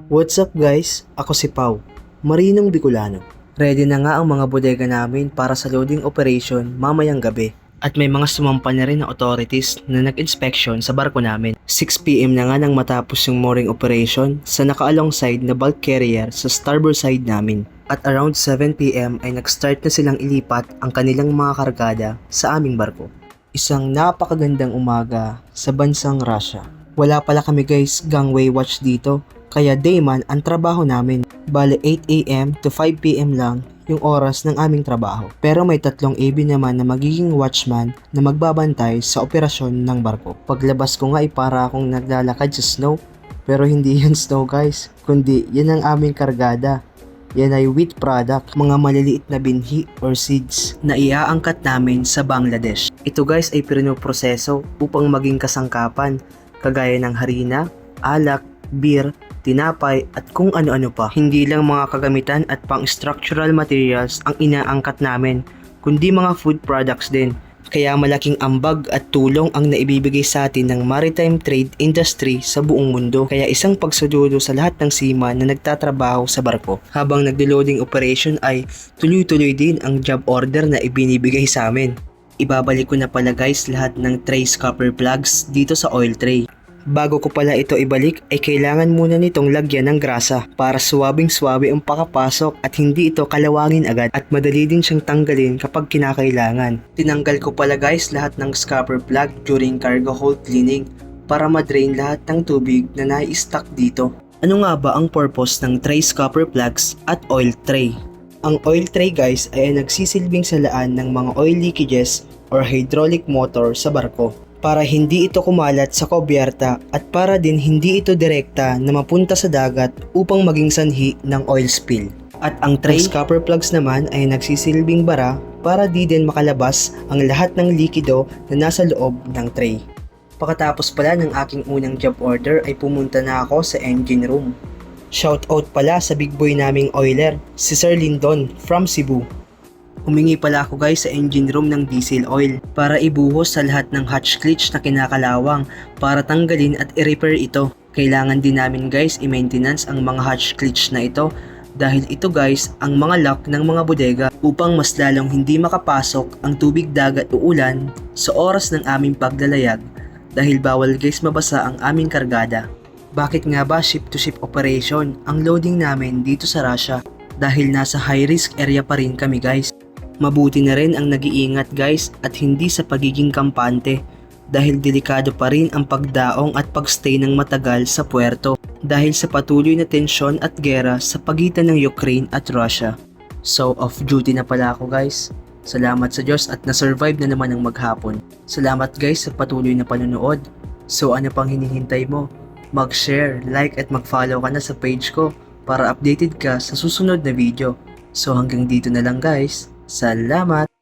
What's up guys? Ako si Pau, Marinong Bicolano. Ready na nga ang mga bodega namin para sa loading operation mamayang gabi. At may mga sumampa na rin na authorities na nag-inspection sa barko namin. 6pm na nga nang matapos yung mooring operation sa naka-alongside na bulk carrier sa starboard side namin. At around 7pm ay nag-start na silang ilipat ang kanilang mga kargada sa aming barko. Isang napakagandang umaga sa bansang Russia. Wala pala kami guys gangway watch dito. Kaya dayman ang trabaho namin. Bale 8am to 5pm lang yung oras ng aming trabaho. Pero may tatlong AB naman na magiging watchman na magbabantay sa operasyon ng barko. Paglabas ko nga ay para akong naglalakad sa snow. Pero hindi yan snow guys, kundi yan ang aming kargada. Yan ay wheat product, mga maliliit na binhi or seeds na iaangkat namin sa Bangladesh. Ito guys ay pinoproseso upang maging kasangkapan kagaya ng harina, alak, beer, tinapay at kung ano-ano pa. Hindi lang mga kagamitan at pang-structural materials ang inaangkat namin, kundi mga food products din. Kaya malaking ambag at tulong ang naibibigay sa atin ng maritime trade industry sa buong mundo. Kaya isang pagsudulo sa lahat ng seaman na nagtatrabaho sa barko. Habang nagde-loading operation ay tuloy-tuloy din ang job order na ibinibigay sa amin. Ibabalik ko na pala guys lahat ng tray scupper plugs dito sa oil tray. Bago ko pala ito ibalik ay kailangan muna nitong lagyan ng grasa para suwabing-suwabe ang pakapasok at hindi ito kalawangin agad at madali din siyang tanggalin kapag kinakailangan. Tinanggal ko pala guys lahat ng scupper plug during cargo hold cleaning para madrain lahat ng tubig na nai-stuck dito. Ano nga ba ang purpose ng tray scupper plugs at oil tray? Ang oil tray guys ay nagsisilbing salaan ng mga oil leakages or hydraulic motor sa barko, para hindi ito kumalat sa kubyerta at para din hindi ito direkta na mapunta sa dagat upang maging sanhi ng oil spill. At ang tray scupper plugs naman ay nagsisilbing bara para di din makalabas ang lahat ng likido na nasa loob ng tray. Pagkatapos pala ng aking unang job order ay pumunta na ako sa engine room. Shoutout pala sa big boy naming oiler, si Sir Lindon from Cebu. Humingi pala ako guys sa engine room ng diesel oil para ibuhos sa lahat ng hatch clutch na kinakalawang para tanggalin at i-repair ito. Kailangan din namin guys i-maintenance ang mga hatch clutch na ito dahil ito guys ang mga lock ng mga bodega upang mas lalong hindi makapasok ang tubig dagat o ulan sa oras ng aming paglalayag dahil bawal guys mabasa ang aming kargada. Bakit nga ba ship to ship operation ang loading namin dito sa Russia? Dahil nasa high risk area pa rin kami guys. Mabuti na rin ang nag-iingat guys at hindi sa pagiging kampante dahil delikado pa rin ang pagdaong at pagstay ng matagal sa puerto dahil sa patuloy na tensyon at gera sa pagitan ng Ukraine at Russia. So off duty na pala ako guys. Salamat sa Diyos at na-survive na naman ang maghapon. Salamat guys sa patuloy na panonood. So ano pang hinihintay mo? Mag-share, like at mag-follow ka na sa page ko para updated ka sa susunod na video. So hanggang dito na lang guys. Salamat!